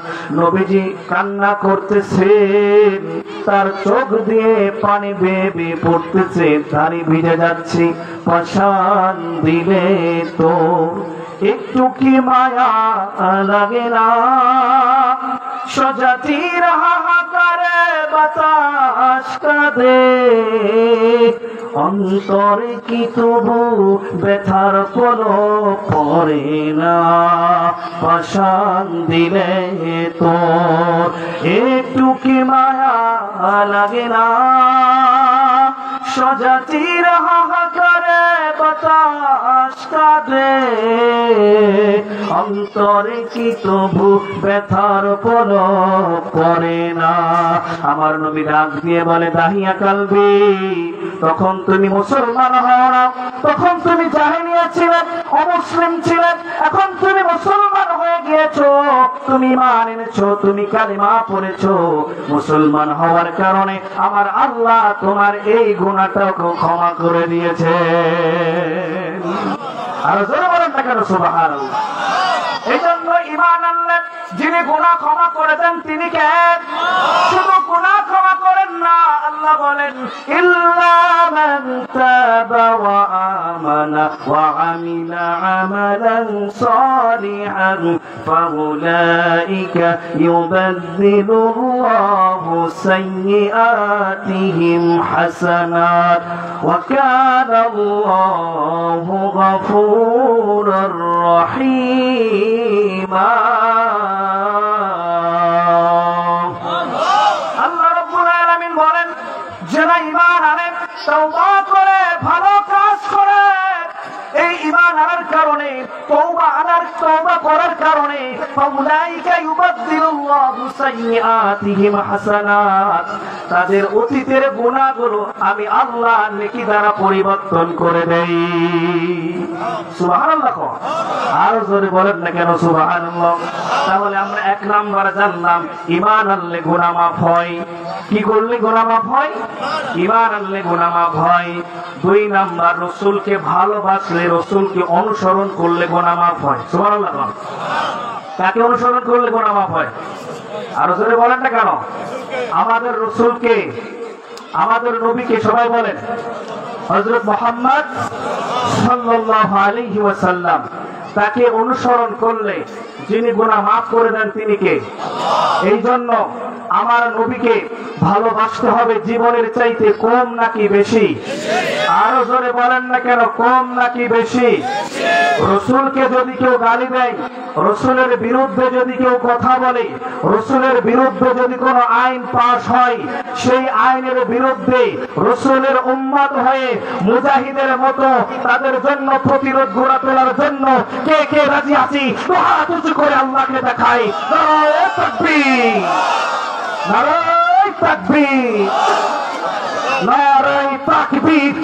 নবীজি কান্না করতেছেন, তার চোখ দিয়ে পানি বেয়ে বেয়ে পড়তেছে, দাড়ি ভিজে যাচ্ছে। পাষাণ দিলে তো একটু কি মায়া লাগে না, স্বজাতির হাহাকারে বাতাস কাঁদে, অন্তরে কি তবু ব্যথার পলক পড়ে না। পাষাণ দিলে তোর একটু কি মায়া লাগে না, স্বজাতির হাহাকারে বাতাস কাঁদে, অন্তরে কি তবু ব্যথার পলক পড়ে না। আমার নবী ডাক দিয়ে বলে, দাহিয়া কালবি, তখন তুমি মুসলমান হও না, তখন তুমি জাহেলিয়া ছিলেন, অমুসলিম ছিলেন, এখন তুমি মুসলমান হয়ে গিয়েছো, তুমি ঈমান এনেছো, তুমি কালিমা পড়েছো। মুসলমান হওয়ার কারণে আমার আল্লাহ তোমার এই গুনাহটাকে ক্ষমা করে দিয়েছে। আর জোরে বলেন না কেন সুবহানাল্লাহ। এই জন্য ঈমান আনলে যিনি গুনাহ ক্ষমা করে দেন তিনি কে? শুধু গুনাহ ক্ষমা করেন না, আল্লাহ বলেন ইল্লা মান তাবা ওয়া আমানা ওয়া আমিলা আমালান সালিহান ফাউলাইকা ইউবাদদিলুল্লাহু সাইয়্যাতিহিম হাসানাত ওয়া কানা আল্লাহু গফুরুর রহিম। আল্লাহ রাব্বুল আলামিন বলেন, যারা ঈমান আনে, তওবা করে, ভালো কাজ করে, এই ঈমান আনার কারণে, তওবা করার কারণে ফাউলাইকা ইউবাদদিলুল্লাহু সাইয়্যাতিহিম হাসানাত, তাদের অতীতের গুনাহগুলো আমি আল্লাহ নেকি দ্বারা পরিবর্তন করে দেই। সুবহানাল্লাহ। আর জোরে বলেন না কেন সুবহানাল্লাহ। তাহলে আমরা এক নাম্বার জানলাম ঈমান আনলে গুনাহ মাফ হয়। কি করলে গুনাহ মাফ হয়? ঈমান আনলে গুনাহ মাফ হয়। দুই নাম্বার, রাসূলকে ভালোবাসলে, রাসূলকে অনুসরণ করলে গুনাহ মাফ হয়। সুবহানাল্লাহ। কাকে অনুসরণ করলে গুনাহ মাফ হয়? আর জোরে বলেন না কেন? আমাদের রাসূলকে, আমাদের নবীকে সবাই বলেন হযরত মুহাম্মদ সাল্লাল্লাহু আলাইহি ওয়াসাল্লাম, তাকে অনুসরণ করলে যিনি গুনাহ মাফ করে দেন তিনি কে? এই জন্য আমার নবীকে ভালোবাসতে হবে জীবনের চাইতে কম নাকি বেশি? আরো জোরে বলেন না কেন, কম নাকি বেশি? রাসূলকে যদি কেউ গালি দেয়, রাসূলের বিরুদ্ধে যদি কেউ কথা বলে, রাসূলের বিরুদ্ধে যদি কোনো আইন পাশ হয়, সেই আইনের বিরুদ্ধে রাসূলের উম্মত হয়ে মুজাহিদের মতো তাদের জন্য প্রতিরোধ গড়ে তোলার জন্য কে কে রাজি আছি? হাত উঁচু করে আল্লাহকে দেখাই। নারায়ে তাকবীর, নারায়ে তাকবীর, নারায়ে তাকবীর।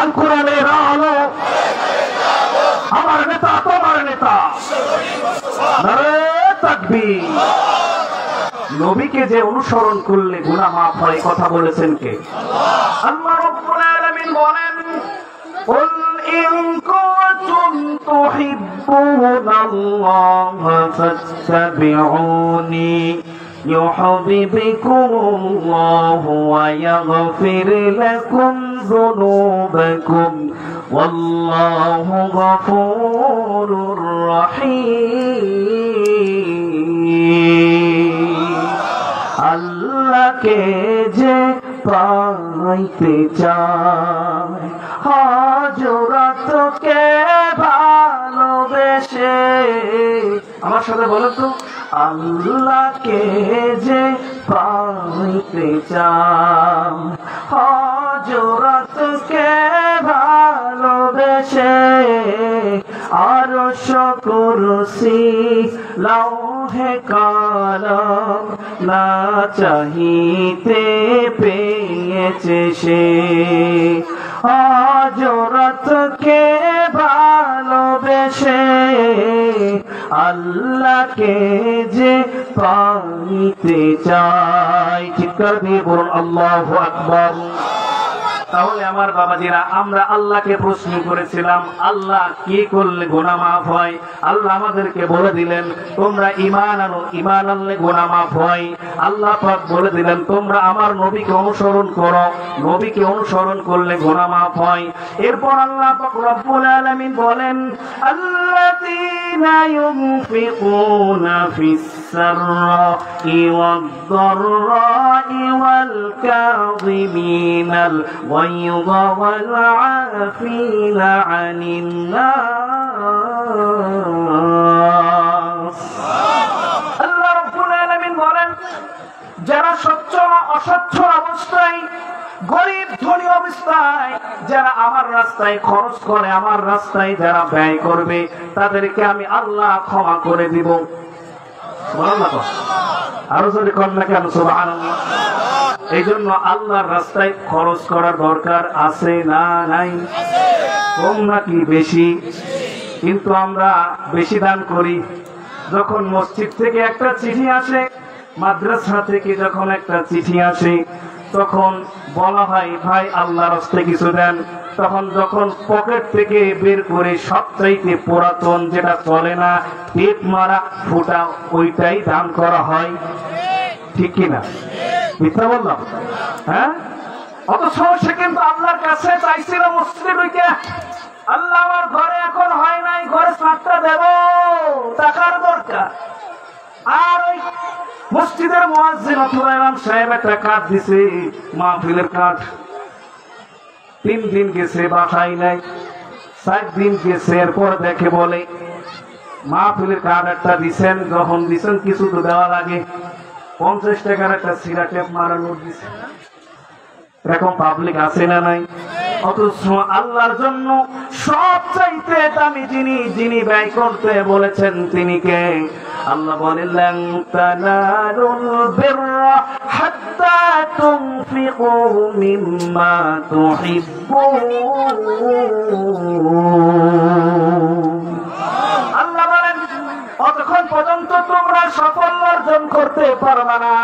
আল কোরআনের আলো, আমার নেতা তোমার নেতা। নারায়ে তাকবীর। নবীকে যে অনুসরণ করলে গুনাহ মাফ হয়, কথা বলেছেন কে? আল্লাহ রাব্বুল আলামিন বলেন, قل إن كنتم تحبون الله فاتبعوني يحببكم الله ويغفر لكم ذنوبكم والله غفور رحيم। আল্লাহকে যে পাইতে চায়, হযরতকে ভালোবেসে, আমার সাথে বলো তো, আল্লাহকে যে পাইতে চায়, হযরতকে ভালোবেসে, আরশ কুরসি লৌহে কলম না চাহিতে পেয়েছে সে, হযরতকে ভালোবেসে, আল্লাহকে যে পাইতে চাই। চিৎকার দিয়ে বলুন আল্লাহু আকবার। তাহলে আমার বাবাজিরা, আমরা আল্লাহকে প্রশ্ন করেছিলাম আল্লাহ কি করলে গুনাহ মাফ হয়? আল্লাহ আমাদেরকে বলে দিলেন তোমরা ঈমান আনো, ঈমান আনলে গুনাহ মাফ হয়। আল্লাহ পাক বলে দিলেন তোমরা আমার নবীকে অনুসরণ করো, নবীকে অনুসরণ করলে গুনাহ মাফ হয়। এরপর আল্লাহ পাক রব্বুল আলামিন বলেন, আল্লাযীনা ইউনফিকুনা ফিস সাররাই ওয়াদ দাররাই ওয়াল কাযিমিনাল غيظ والعافين عن الناس। আল্লাহ রাব্বুল আলামিন বলেন, যারা সচ্ছল অসচ্ছল অবস্থায়, গরিব আমার রাস্তায় খরচ করে, আমার রাস্তায় যারা ব্যয় করবে তাদেরকে আমি আল্লাহ ক্ষমা করে দিব। আরো যদি কন্যা কেন সুবহানাল্লাহ। এই জন্য আল্লাহর রাস্তায় খরচ করার দরকার আছে না নাই? কম নাকি বেশি? কিন্তু আমরা বেশি দান করি। যখন মসজিদ থেকে একটা চিঠি আসে, মাদ্রাসা থেকে যখন একটা চিঠি আসে, তখন বলা হয় ভাই আল্লাহর রাস্তায় কিছু দেন। তখন যখন পকেট থেকে বের করে সবচাইতে পুরাতন যেটা চলে না, পেট মারা ফুটা, ওইটাই দান করা হয়। ঠিক কিনা? মিথ্যা বললাম? হ্যাঁ। অথচ সে কিন্তু আল্লাহর কাছে চাইছিল মসজিদে ঢুকে, আল্লাহ আমার ঘরে এখন হয় নাই, ঘরে সাতটা দেব, টাকার দরকার। আর ওই মসজিদের মুয়াজ্জিন অথবা ইমাম সাহেব একটা কার্ড দিছে, মাহফিলের কার্ড। 3 দিন গেছে বাসায় নাই, 4 দিন গেছে, এরপর দেখে বলে মাহফিলের কার্ড একটা দিছেন, যখন দিছেন কিছু তো দেওয়া লাগে, 50 টাকার একটা সিগারেট মারানো দিছে। এরকম পাবলিক আছে না নাই? অথচ আল্লাহর জন্য সবচাইতে দামি যিনি ব্যয় করতে বলেছেন তিনি কে? আল্লাহ বলেন লান তানালুল বিররা হাত্তা তুনফিকু মিম্মা তুহিব্বুন। আল্লাহ বলেন অতক্ষণ পর্যন্ত তোমরা সাফল্য অর্জন করতে পারবা না,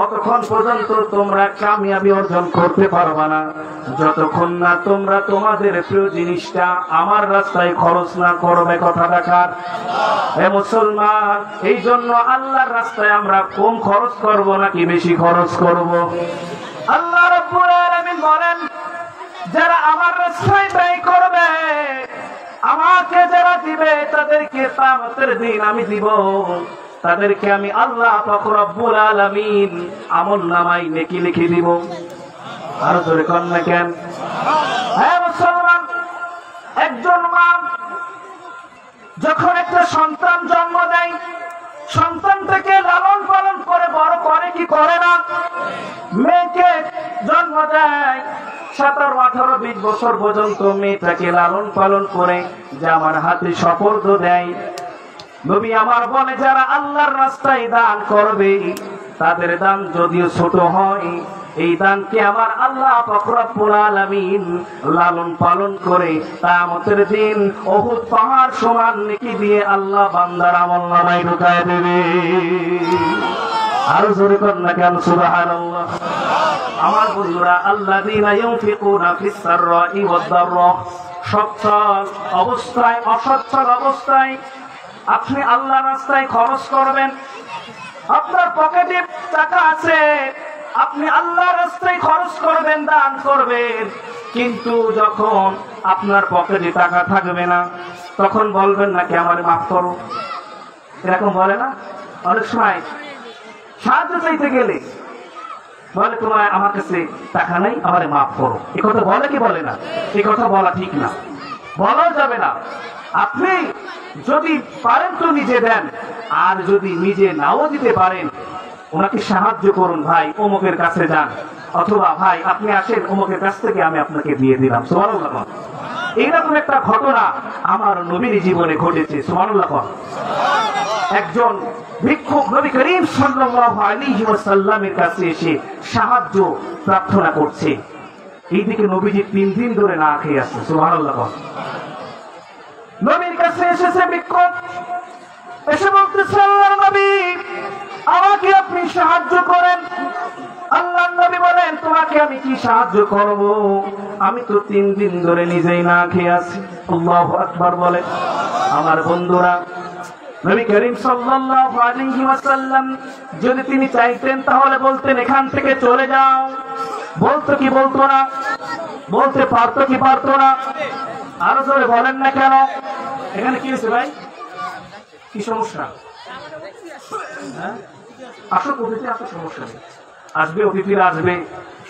অতক্ষণ পর্যন্ত তোমরা কামিয়াবি অর্জন করতে পারবা না, যতক্ষণ না তোমরা তোমাদের প্রিয় জিনিসটা আমার রাস্তায় খরচ না করবে। কথাটা কার? হে মুসলমান, এই জন্য আল্লাহর রাস্তায় আমরা কম খরচ করব নাকি বেশি খরচ করব? আল্লাহ রাব্বুল আলামিন বলেন যারা আমার রাস্তায় ব্যয় করবে, আমাকে যারা দিবে, তাদেরকে কিয়ামতের দিন আমি দিব, তাদেরকে আমি আল্লাহ পাক রব্বুল আলামিন আমলনামায় নেকি লিখে দিব। আর জোরে কোন না কেন? হ্যাঁ মুসলমান, একজন মা যখন একটা সন্তান জন্ম দেয়, সন্তানটাকে লালন পালন করে বড় করে কি করে না? মেয়েকে জন্ম দেয়, 17, 18, 20 বছর পর্যন্ত মেয়েটাকে লালন পালন করে যে আমার হাতে সুপুর্দ দেয়। নবী আমার বলে যারা আল্লাহর রাস্তায় দান করবে, তাদের দান যদিও ছোট হয়, এই দানকে আমার আল্লাহ পাক রব্বুল আলামিন লালন পালন করে কিয়ামতের দিন উহুদ পাহাড় সমান নেকি দিয়ে আল্লাহ বান্দার আমলনামায় ঢুকায় দেবে। আরো জোরে কর না কেন সুবহানাল্লাহ। আমার বন্ধুরা, আল্লাযীনা ইউনফিকুনা ফিস সাররাই ওয়াদ দাররা, সচ্ছল অবস্থায় অসচ্ছল অবস্থায় আপনি আল্লাহর রাস্তায় খরচ করবেন। আপনার পকেটে টাকা আছে, আপনি আল্লাহর রাস্তায় খরচ করবেন, দান করবেন, কিন্তু যখন আপনার পকেটে টাকা থাকবে না, তখন বলবেন নাকি আমারে মাফ করো? এরকম বলে না? অনেক সময় সাহায্য চাইতে গেলে বলে তোমার আমার কাছে টাকা নাই, আমারে মাফ করো। এই কথা বলে কি বলে না? এই কথা বলা ঠিক না, বলা যাবে না। আপনি যদি পারেন তো নিজে দেন, আর যদি নিজে নাও দিতে পারেন, ওনাকে সাহায্য করুন। ভাই অমুকের কাছে যান, অথবা ভাই আপনি আসেন, অমুকের কাছ থেকে আমি আপনাকে দিয়ে দিলাম। সুবহানাল্লাহ। এইরকম একটা ঘটনা আমার নবীর জীবনে ঘটেছে। সুবহানাল্লাহ। একজন ভিক্ষুক নবী করিম সাল্লাল্লাহু আলাইহি ওয়াসাল্লামের কাছে এসে সাহায্য প্রার্থনা করছে। এইদিকে নবীজি 3 দিন ধরে না খেয়ে আছে। সুবহানাল্লাহ। নবীর কাছে এসেছে ভিক্ষুক, এসে বলতেছে আল্লাহর নবী আমাকে আপনি সাহায্য করেন। আল্লাহর নবী বলেন তোমাকে আমি কি সাহায্য করব? আমি তো 3 দিন ধরে নিজেই না খেয়ে আছি। আল্লাহু আকবার বলে। আমার বন্ধুরা, নবী করিম সাল্লাল্লাহু আলাইহি ওয়াসাল্লাম যদি তিনি চাইতেন তাহলে বলতেন এখান থেকে চলে যাও, বলতো কি বলতো না? বলতে পারতো কি পারতো না? আরো জোরে বলেন না কেন? এখানে কি হয়েছে ভাই? কি সমস্যা? আসো অতিথি আসো, সমস্যা নেই, আসবে, অতিথিরা আসবে,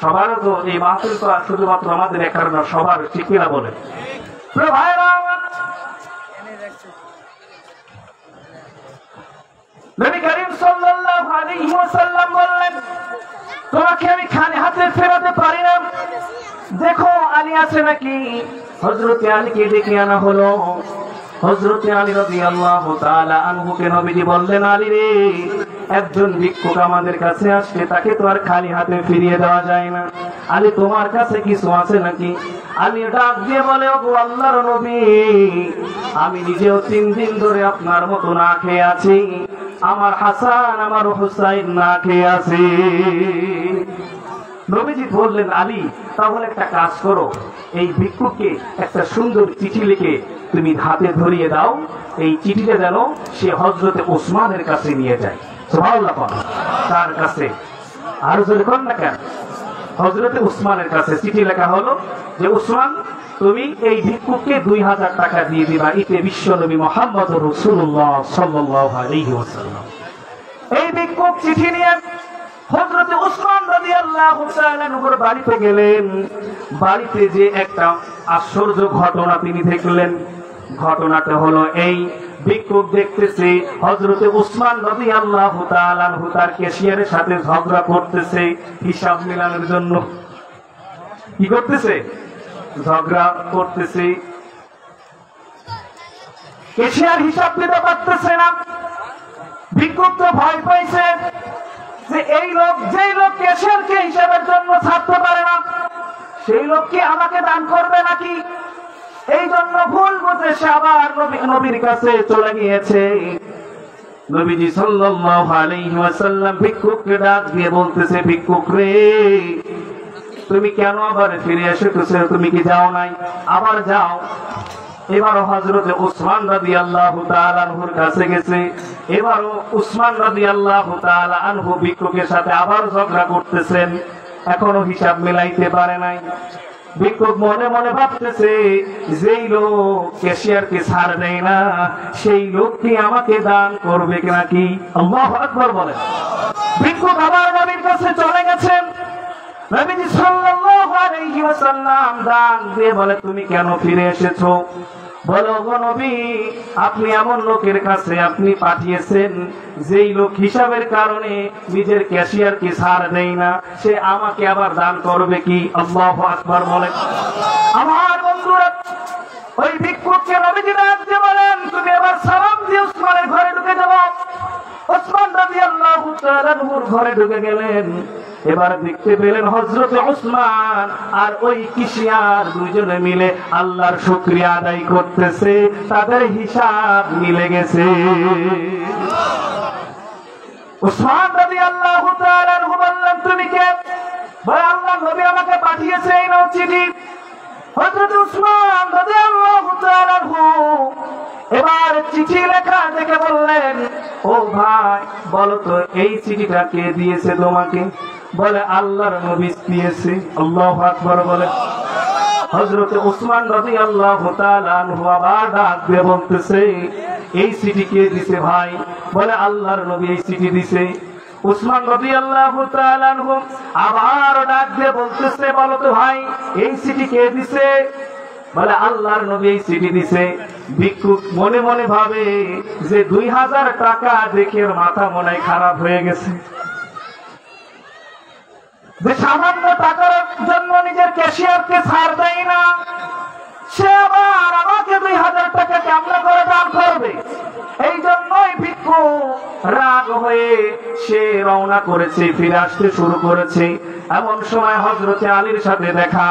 সবারও তো এই মাহফিল তো শুধুমাত্র আমাদের একার না, সবার। ঠিক কিনা বলেন? নবী করিম সাল্লাল্লাহু আলাইহি ওয়াসাল্লাম বললেন তোমাকে আমি খালি হাতে ফেরাতে পারি না। দেখো আলী আছে নাকি? হযরতে আলীকে ডেকে আনা হলো। হযরতে আলী রাদিয়াল্লাহু তাআলা আনহুকে নবীজি বললেন, আলী রে, একজন ভিক্ষুক আমাদের কাছে আসছে, তাকে তো আর খালি হাতে ফিরিয়ে দেওয়া যায় না। আলী, তোমার কাছে কিছু আছে নাকি? আলী ডাক দিয়ে বলে, ওগো আল্লাহর নবী, আমি নিজেও 3 দিন ধরে আপনার মতো না খেয়ে আছি, আমার হাসান আমার হুসাইন না খেয়ে আছে। নবীজি বললেন, আলী, তাহলে একটা কাজ করো, এই ভিক্ষুককে একটা সুন্দর চিঠি লিখে তুমি হাতে ধরিয়ে দাও, এই চিঠিটা যেন সে হযরতে ওসমানের কাছে নিয়ে যায়। সুবহানাল্লাহ। তার কাছে আর জোরে কোন না কেন, হযরতে ওসমানের কাছে চিঠি লেখা হলো যে, ওসমান, তুমি এই ভিক্ষুককে 2000 টাকা দিয়ে দিবা, এতে বিশ্বনবী মুহাম্মদুর রাসূলুল্লাহ সাল্লাল্লাহু আলাইহি ওয়াসাল্লাম। এই ভিক্ষুক চিঠি নিয়ে হযরতে ওসমান রাদিয়াল্লাহু তাআলা নূর বাড়িতে গেলেন। বাড়িতে যে একটা আশ্চর্য ঘটনা তিনি দেখলেন। ঘটনাটা হলো এই, ভিক্ষুক দেখতেছে হযরতে ওসমান রাদিয়াল্লাহু তাআলা আনহু তার ক্যাশিয়ারের সাথে ঝগড়া করতেছে হিসাব মেলানোর জন্য। কি করতেছে? ঝগড়া করতেছে। ক্যাশিয়ার হিসাব দিতে পারতেছে না। ভিক্ষুক তো ভয় পাইছে যে এই লোক, যেই লোক ক্যাশিয়ারকে হিসাবের জন্য ছাড়তে পারে না, সেই লোক কি আমাকে দান করবে নাকি? এই জন্য ভুল বুঝে সে আবার নবীর কাছে চলে গিয়েছে। নবীজি সাল্লাল্লাহু আলাইহি ওয়াসাল্লাম ভিক্ষুককে ডাক দিয়ে বলতেছে, ভিক্ষুক রে, তুমি কেন আবার ফিরে এসেছো? তুমি কি যাও নাই? আবার যাও। এবারও হযরতে ওসমান রাদিয়াল্লাহু তাআলা আনহুর কাছে গেছে। এবারও ওসমান রাদিয়াল্লাহু তাআলা আনহু ভিক্ষুকের সাথে আবার ঝগড়া করতেছেন, এখনো হিসাব মিলাইতে পারে নাই। ভিক্ষুক মনে মনে ভাবতেছে, যেই লোক ক্যাশিয়ারকে ছাড় দেয় না, সেই লোক কি আমাকে দান করবে নাকি? আল্লাহু আকবার বলেন। ভিক্ষুক আবার নবীর কাছে চলে গেছেন। নবীজি সাল্লাল্লাহু আলাইহি ওয়াসাল্লাম ডাক দিয়ে বলে, তুমি কেন ফিরে এসেছো? বলো, গো নবী, আপনি এমন লোকের কাছে আপনি পাঠিয়েছেন, যেই লোক হিসাবের কারণে নিজের ক্যাশিয়ারকে ছাড় দেয় না, সে আমাকে আবার দান করবে কি? আল্লাহু আকবার বলেন। আমার বন্ধুরা, ওই ভিক্ষুককে নবীজি ডাক দিয়ে বলেন, তুমি এবার সালাম দিয়ে ওসমানের ঘরে ঢুকে যাও। ওসমান রাদিয়াল্লাহু তাআলা নূর ঘরে ঢুকে গেলেন। এবার দেখতে পেলেন হযরতে ওসমান আর ওই কিশিয়ার দুইজনে মিলে আল্লাহর শুকরিয়া আদায় করতেছে, তাদের হিসাব মিলে গেছে। ওসমান রাদিয়াল্লাহু তাআলা বললেন, তুমি কে? বলে, আল্লাহর নবী আমাকে পাঠিয়েছে, এই নাও চিঠি। হযরতে ওসমান রাদিয়াল্লাহু তাআলা এবার চিঠি লেখা দেখে বললেন, ও ভাই, বলো তো এই চিঠিটা কে দিয়েছে তোমাকে? বলে, আল্লাহর নবী দিয়েছে। আল্লাহু আকবার বলে। হযরতে ওসমান রাদিয়াল্লাহু তাআলা আনহু আবার ডাক দিয়ে বলতেছে, এই চিঠি কে দিয়েছে ভাই? বলে, আল্লাহর নবী এই চিঠি দিয়েছে। ওসমান রাদিয়াল্লাহু তাআলা আনহু আবার ডাক দিয়ে বলতেছে, বলো তো ভাই, এই চিঠি কে দিয়েছে? বলে, আল্লাহর নবী এই চিঠি দিয়েছে। ভিক্ষুক মনে মনে ভাবে যে 2000 টাকা দেখে মাথা মনে খারাপ হয়ে গেছে, যে সামান্য টাকার জন্য নিজের ক্যাশিয়ারকে ছাড় দেয় না, সে আবার আমাকে 2000 টাকা কেমন করে দান করবে? এই জন্যই ভিক্ষুক রাগ হয়ে সে রওনা করেছে, ফিরে আসতে শুরু করেছে। এমন সময় হযরতে আলীর সাথে দেখা।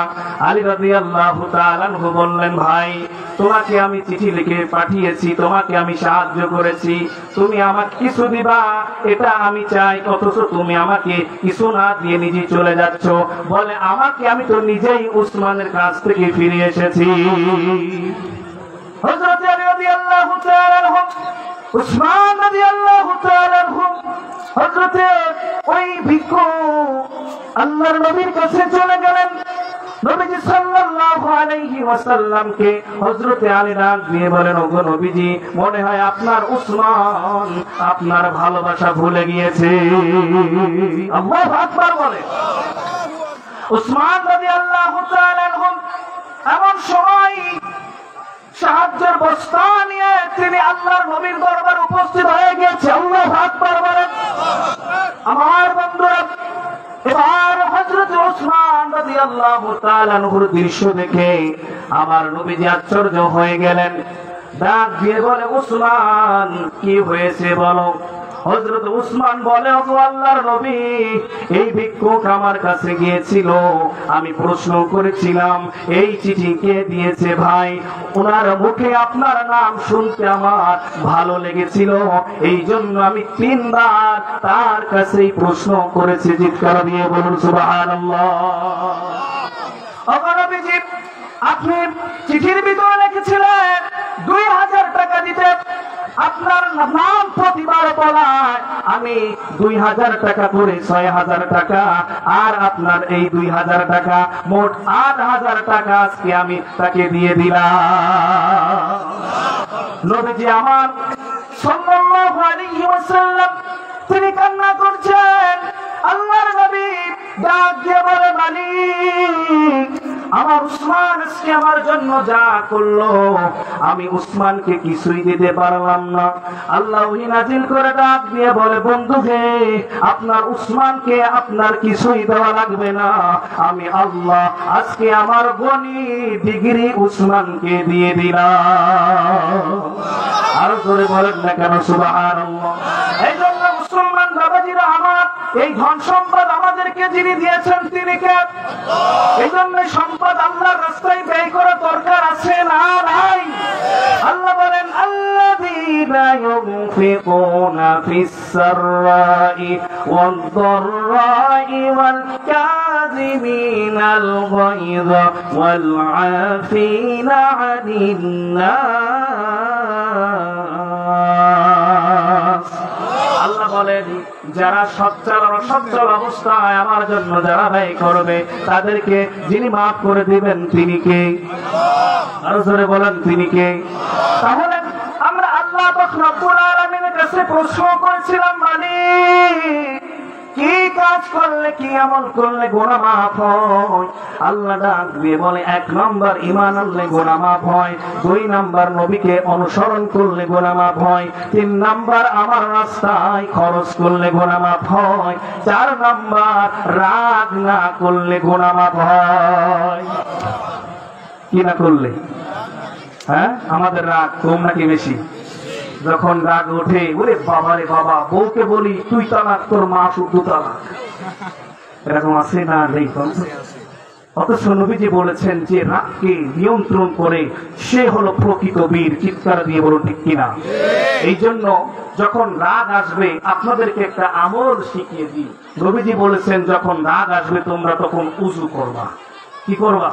আলী রাদিয়াল্লাহু তাআলা আনহু বললেন, ভাই, তোমাকে আমি চিঠি লিখে পাঠিয়েছি, তোমাকে আমি সাহায্য করেছি, তুমি আমাকে কিছু দিবা, এটা আমি চাই, অথচ তুমি আমাকে কিছু না দিয়ে নিজে চলে যাচ্ছ। বলে, আমাকে, আমি তো নিজেই ওসমানের কাছ থেকে ফিরে এসেছি। হযরতে আলী রাদিয়াল্লাহু তাআলা আনহু, ওসমান রাদিয়াল্লাহু তাআলা আনহু, হযরতে ওই ভিক্ষুক আল্লাহর নবীর কাছে চলে গেলেন। নবীজি সাল্লাল্লাহু আলাইহি ওয়াসাল্লামকে হযরতে আলী ডাক দিয়ে বলেন, ওগো নবীজি, মনে হয় আপনার ওসমান আপনার ভালোবাসা ভুলে গিয়েছে। আল্লাহু আকবার বলে। ওসমান রাদিয়াল্লাহু তাআলা আনহু এমন সময় সাহায্যের বস্তা নিয়ে তিনি আল্লাহর নবীর দরবারে উপস্থিত হয়ে গেছে। আল্লাহু আকবার বলেন। আমার বন্ধুরা, এবার হযরত ওসমান রাদিয়াল্লাহু রাদিয়াল্লাহু তাআলা আনহুর দৃশ্য দেখে আমার নবীজি আশ্চর্য হয়ে গেলেন। ডাক দিয়ে বলে, উসমান কি হয়েছে বলো। হযরত উসমান বলে, ও আল্লাহর নবী, এই ভিক্ষুক আমার কাছে গিয়েছিল, আমি প্রশ্ন করেছিলাম এই চিঠি কে দিয়েছে ভাই, ওনার মুখে আপনার নাম শুনতে আমার ভালো লেগেছিল, এই জন্য আমি 3 বার তার কাছেই প্রশ্ন করেছি। চিৎকার দিয়ে বলুন সুবহানাল্লাহ। নবীজি, আপনি চিঠির ভিতরে লিখেছিলেন 2000 টাকা দিতে, আপনার নাম প্রতিবার বলায় আমি 2000 টাকা করে 6000 টাকা, আর আপনার এই 2000 টাকা মোট 8000 টাকা আজকে আমি তাকে দিয়ে দিলাম। নবীজি আমার সাল্লাল্লাহু আলাইহি ওয়াসাল্লাম তিনি কান্না করছেন। আল্লাহর নবী ডাক দিয়ে বলে, মালিক, আমার উসমান আজকে আমার জন্য যা করলো আমি উসমানকে কিছুই দিতে পারলাম না। আল্লাহ ওহী নাযিল করে ডাক দিয়ে বলে, বন্ধু হে, আপনার উসমানকে আপনার কিছুই দেওয়া লাগবে না, আমি আল্লাহ আজকে আমার গনি ডিগ্রি উসমানকে দিয়ে দিলাম। আর জোরে বলেন না কেন সুবহানাল্লাহ। এই জন্য মুসলমান বাবাজিরা আমার, এই ধন সম্পদ আমাদেরকে যিনি দিয়েছেন তিনি কে? এই জন্য সম্পদ আল্লাহর রাস্তায় ব্যয় করা দরকার আছে না নাই? আল্লাহ বলেন, আল্লাযীনা ইউনফিকুনা ফিস সাররাই ওয়াদ দাররাই ওয়াল কাযিমিনাল গায়যা ওয়াল আফিনা আনিন নাস। আল্লাহ বলেন, যারা সচ্ছল অসচ্ছল অবস্থায় আমার জন্য যারা ব্যয় করবে তাদেরকে যিনি মাফ করে দিবেন তিনি কে? আরো জোরে বলেন, তিনি কে? তাহলে আমরা আল্লাহ পাক রব্বুল আলামিনের কাছে প্রশ্ন করেছিলাম, মালিক, কি কাজ করলে, কি আমল করলে গুনাহ মাফ হয়? আল্লাহ ডাক দিয়ে বলে, 1 নম্বর ঈমান আনলে গুনাহ মাফ হয়, 2 নম্বর নবীকে অনুসরণ করলে গুনাহ মাফ হয়, 3 নম্বর আমার রাস্তায় খরচ করলে গুনাহ মাফ হয়, 4 নম্বর রাগ না করলে গুনাহ মাফ হয়। কি না করলে? হ্যাঁ, আমাদের রাগ কম নাকি বেশি? যখন রাগ ওঠে, ওরে বাবা রে বাবা, বউকে বলি তুই তালাক, তোর মা শুধু তালাক, এরকম আছে না? নেই? অথচ নবীজি বলেছেন যে রাগকে নিয়ন্ত্রণ করে সে হলো প্রকৃত বীর। চিৎকার দিয়ে বলুন ঠিক কিনা? এই জন্য যখন রাগ আসবে আপনাদেরকে একটা আমল শিখিয়ে দিই। নবীজি বলেছেন যখন রাগ আসবে তোমরা তখন উযু করবা। কি করবা?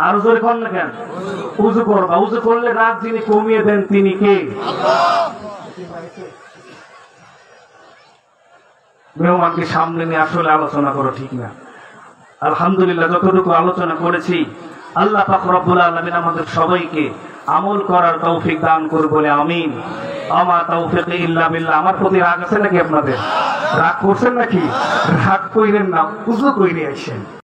আর জোরে কর না কেন? উযু করবা। উযু করলে রাগ যিনি কমিয়ে দেন তিনি কে? মেহমানকে সামনে নিয়ে আসলে আলোচনা করো, ঠিক না? আলহামদুলিল্লাহ, যতটুকু আলোচনা করেছি আল্লাহ পাক রব্বুল আলামিন আমাদের সবাইকে আমল করার তৌফিক দান করুন বলে আমিন। আমা তাওফিক ইল্লা বিল্লাহ। আমার প্রতি রাগ আছে নাকি আপনাদের? রাগ করছেন নাকি? রাগ কইরেন না, উযু কইরে আইছেন।